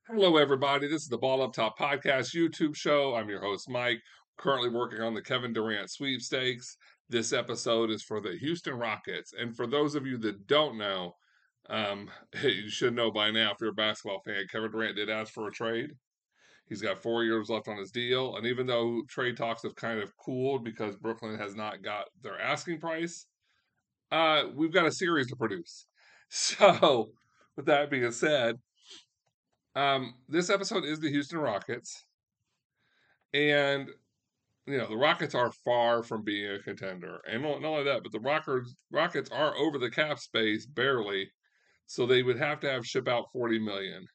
Hello, everybody. This is the Ball Up Top Podcast YouTube show. I'm your host, Mike. Currently working on the Kevin Durant Sweepstakes. This episode is for the Houston Rockets. And for those of you that don't know, you should know by now if you're a basketball fan, Kevin Durant did ask for a trade. He's got 4 years left on his deal. And even though trade talks have kind of cooled because Brooklyn has not got their asking price, we've got a series to produce. So, with that being said, this episode is the Houston Rockets, and the Rockets are far from being a contender, and not only that, but the Rockets are over the cap space barely, so they would have to ship out 40 million.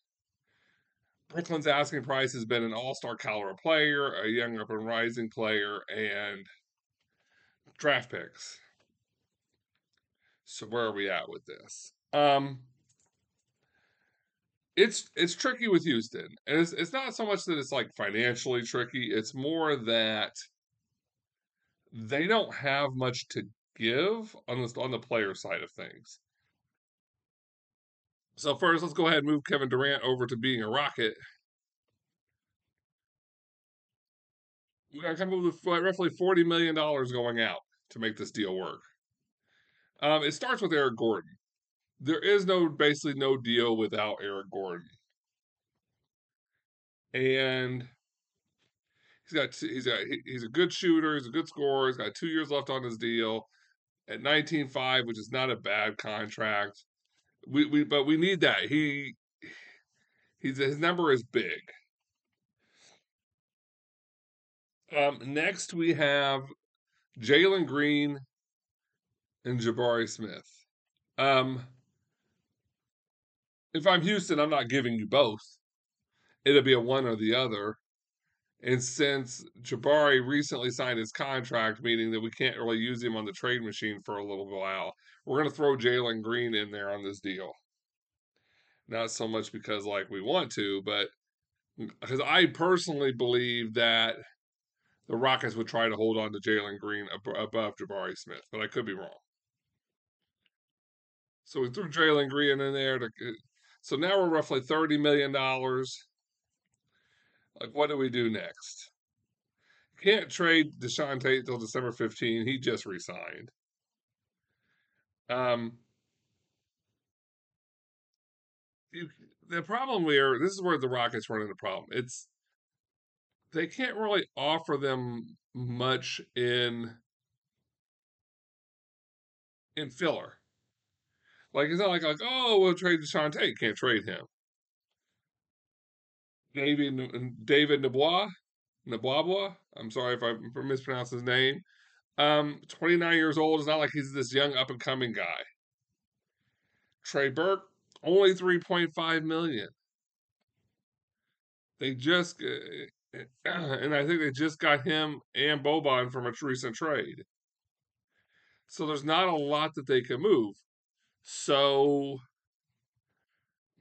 Brooklyn's asking price has been an all-star caliber player, a young up and rising player, and draft picks. So where are we at with this? It's tricky with Houston, and it's not so much that it's like financially tricky. It's more that they don't have much to give on the player side of things. So first, let's go ahead and move Kevin Durant over to being a Rocket. We got to come up with roughly $40 million going out to make this deal work. It starts with Eric Gordon. There is basically no deal without Eric Gordon, and he's a good shooter. He's a good scorer. He's got 2 years left on his deal at 19.5, which is not a bad contract. But we need that. His number is big. Next, we have Jalen Green and Jabari Smith. Um, if I'm Houston, I'm not giving you both. It'll be a one or the other. And since Jabari recently signed his contract, meaning that we can't really use him on the trade machine for a little while, we're going to throw Jalen Green in there on this deal. Not so much because we want to, but because I personally believe that the Rockets would try to hold on to Jalen Green above Jabari Smith, but I could be wrong. So we threw Jalen Green in there. So now we're roughly $30 million. What do we do next? Can't trade Deshaun Tate until December 15. He just resigned. Um, the problem this is where the Rockets run into the problem. They can't really offer them much in filler. It's not like we'll trade Deshaun Tate. Can't trade him. David Nabwabwa. I'm sorry if I mispronounced his name. 29 years old. It's not like he's this young up and coming guy. Trey Burke, only 3.5 million. They just and I think they just got him and Boban from a recent trade. So there's not a lot that they can move. So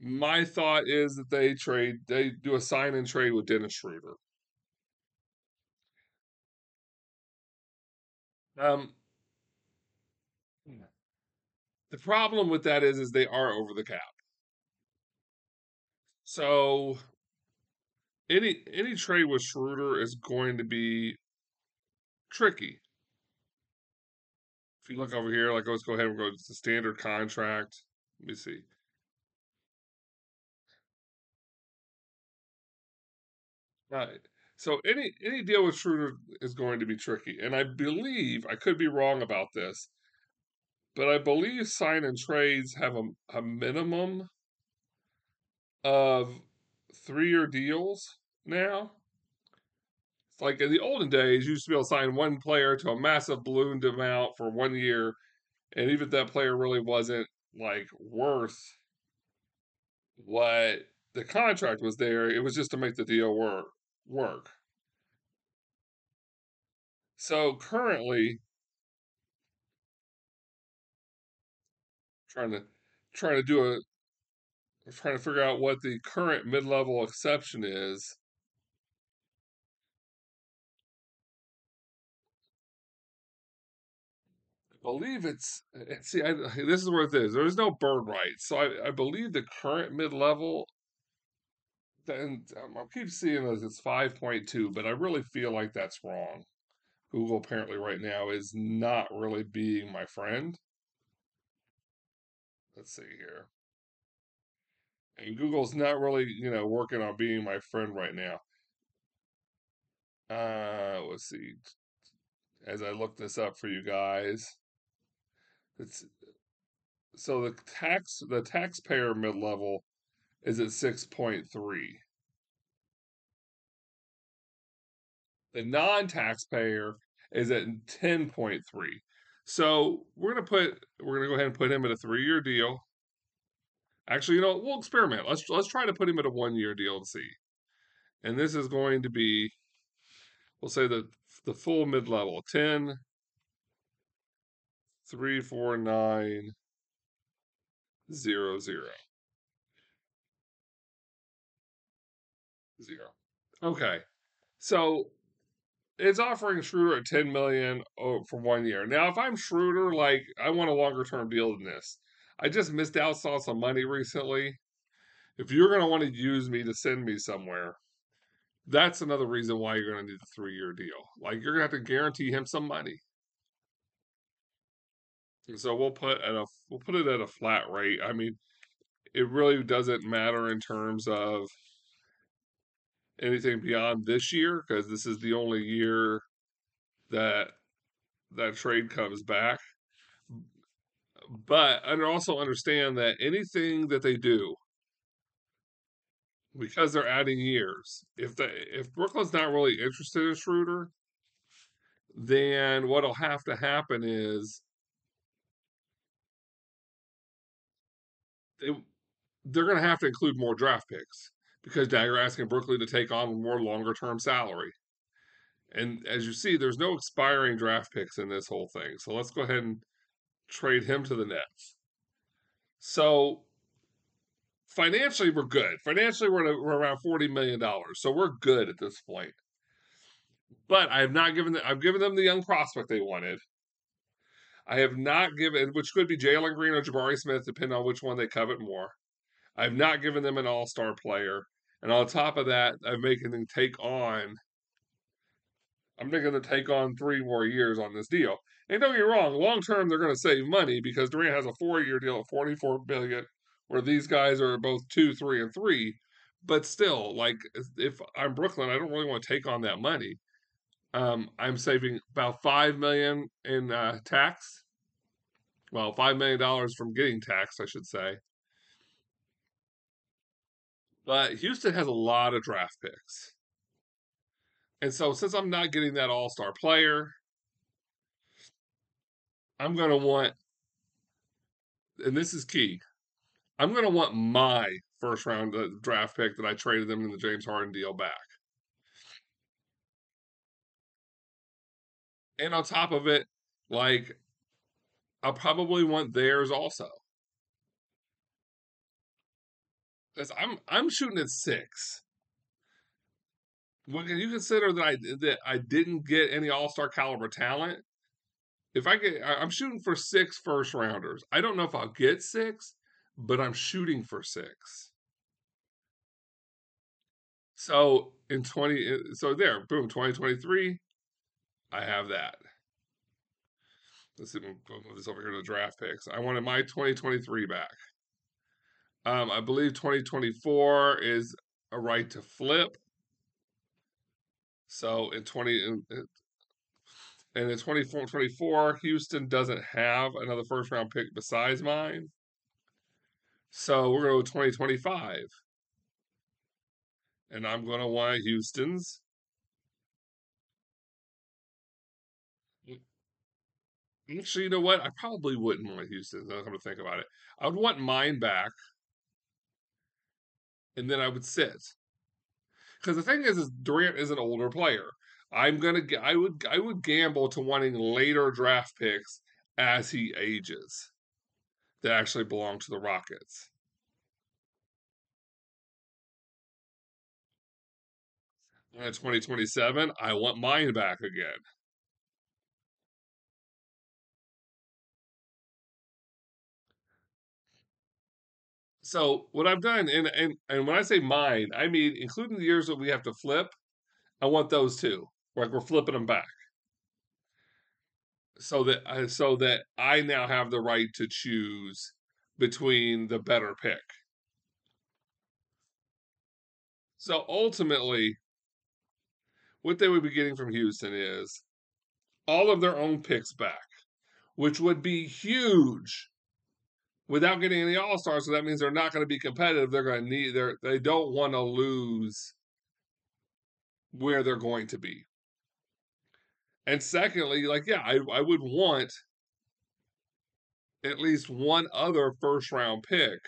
my thought is that they do a sign and trade with Dennis Schroeder. Um, the problem with that is they are over the cap. So any trade with Schroeder is going to be tricky. If you look over here, let's go ahead and go to the standard contract. Let me see. Right. So any deal with Schroeder is going to be tricky, and I believe I could be wrong about this, but I believe sign and trades have a minimum of 3-year deals now. It's like in the olden days, you used to be able to sign one player to a massive ballooned amount for 1 year, and even if that player really wasn't worth what the contract was there, it was just to make the deal work. So currently, trying to trying to do a trying to figure out what the current mid-level exception is. I believe see. This is where it is. There is no bird rights, so I believe the current mid-level then I keep seeing this. It's 5.2, but I really feel like that's wrong. Google apparently right now is not really being my friend. Let's see here. And Google's not really, working on being my friend right now. Let's see. As I look this up for you guys, it's so the taxpayer mid level is at 6.3. The non-taxpayer is at 10.3. So we're gonna go ahead and put him in a 3-year deal. Actually, we'll experiment. Let's try to put him in a 1-year deal and see. And this is going to be, we'll say the full mid level 10, 3, 4, 9, 0, 0, 0. Okay, so it's offering Schroeder at 10 million for 1 year. Now, if I'm Schroeder, like I want a longer term deal than this. I just missed out on some money recently. If you're going to want to use me to send me somewhere, that's another reason why you're going to need a 3-year deal. Like you're going to have to guarantee him some money. And so we'll put it at a flat rate. I mean, it really doesn't matter in terms of anything beyond this year because this is the only year that that trade comes back. But I also understand that anything that they do, because they're adding years, if Brooklyn's not really interested in Schroeder, then what'll have to happen is they, they're going to have to include more draft picks because now you're asking Brooklyn to take on more longer term salary. And as you see, there's no expiring draft picks in this whole thing. So let's go ahead and trade him to the Nets. So financially, we're good. Financially, we're around $40 million, so we're good at this point. But I have not given them. I've given them the young prospect they wanted. I have not given, which could be Jalen Green or Jabari Smith, depending on which one they covet more. I have not given them an all-star player, and on top of that, I'm making them take on. I'm making them take on 3 more years on this deal. And don't get me wrong, long term they're going to save money because Durant has a 4-year deal at 44 billion, where these guys are both 2, 3, and 3. But still, like if I'm Brooklyn, I don't really want to take on that money. I'm saving about 5 million in tax. Well, $5 million from getting taxed, I should say. But Houston has a lot of draft picks, and so since I'm not getting that All Star player, I'm going to want, and this is key. I'm going to want my first round draft pick that I traded them in the James Harden deal back. And on top of it, like I'll probably want theirs also. Because I'm shooting at 6. When you consider that I didn't get any All Star caliber talent, if I'm shooting for 6 first rounders. I don't know if I'll get 6, but I'm shooting for 6. So so there, boom, 2023, I have that. Let's see, we'll move this over here to the draft picks. I wanted my 2023 back. I believe 2024 is a right to flip. So in 2024, Houston doesn't have another first round pick besides mine. So we're going to go 2025. And I'm going to want Houston's. Actually, you know what? I probably wouldn't want Houston's. Now I'm going to think about it. I would want mine back, and then I would sit. Because the thing is Durant is an older player. I would gamble to wanting later draft picks as he ages that actually belong to the Rockets. And in 2027, I want mine back again. So what I've done, and when I say mine, I mean including the years that we have to flip. I want those too. Like we're flipping them back, so that I now have the right to choose between the better pick. So ultimately, what they would be getting from Houston is all of their own picks back, which would be huge without getting any All Stars. So that means they're not going to be competitive. They're going to need. They don't want to lose where they're going to be. And secondly, like yeah, I would want at least one other first round pick,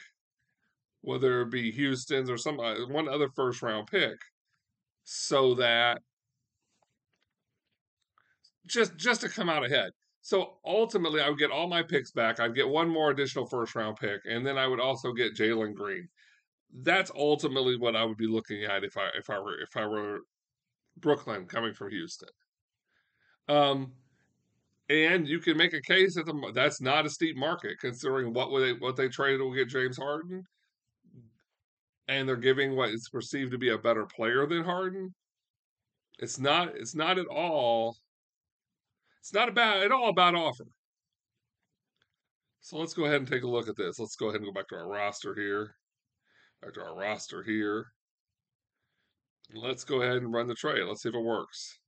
whether it be Houston's or some one other first round pick, so that just to come out ahead. So ultimately, I would get all my picks back. I'd get one more additional first round pick, and then I would also get Jalen Green. That's ultimately what I would be looking at if I were Brooklyn coming from Houston. Um, and you can make a case that that's not a steep market considering what they traded to get James Harden, and they're giving what is perceived to be a better player than Harden. It's not at all. It's not about at all about offer. So let's go ahead and take a look at this. Let's go ahead and go back to our roster here. Back to our roster here. Let's go ahead and run the trade. Let's see if it works.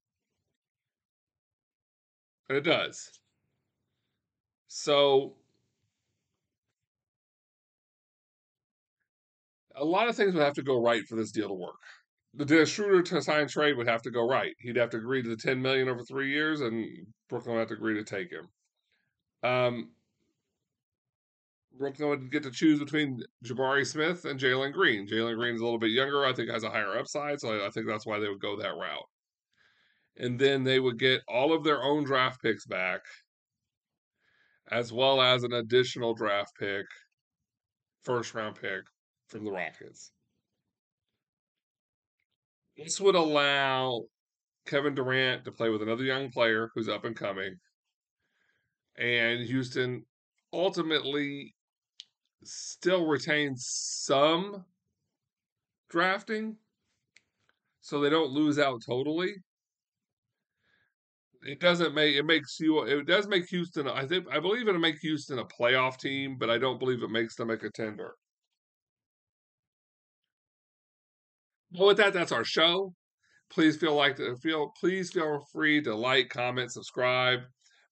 And it does. So a lot of things would have to go right for this deal to work. The Dennis Schroeder to sign trade would have to go right. He'd have to agree to the $10 million over 3 years, and Brooklyn would have to agree to take him. Um, Brooklyn would get to choose between Jabari Smith and Jalen Green. Jalen Green is a little bit younger. I think has a higher upside, so I think that's why they would go that route. And then they would get all of their own draft picks back, as well as an additional draft pick, first round pick from the Rockets. This would allow Kevin Durant to play with another young player who's up and coming, and Houston ultimately still retains some drafting, so they don't lose out totally. It does make Houston. I believe it'll make Houston a playoff team, but I don't believe it makes them a contender. Well, with that, that's our show. Please feel free to like, comment, subscribe.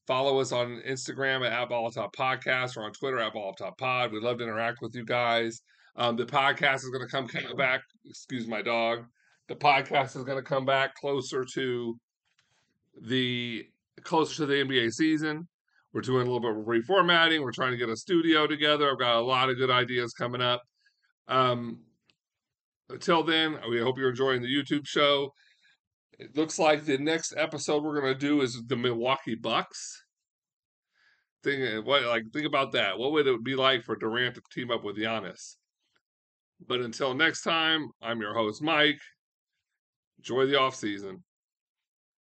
Follow us on Instagram at Ball Podcast or on Twitter at Ball Pod. We'd love to interact with you guys. The podcast is going to come back. Excuse my dog. The podcast is going to come back the closer to the NBA season. We're doing a little bit of reformatting. We're trying to get a studio together. I've got a lot of good ideas coming up. Um, until then, we hope you're enjoying the YouTube show. It looks like the next episode we're going to do is the Milwaukee Bucks. Think about that. What would it be like for Durant to team up with Giannis? But until next time, I'm your host Mike. Enjoy the off season.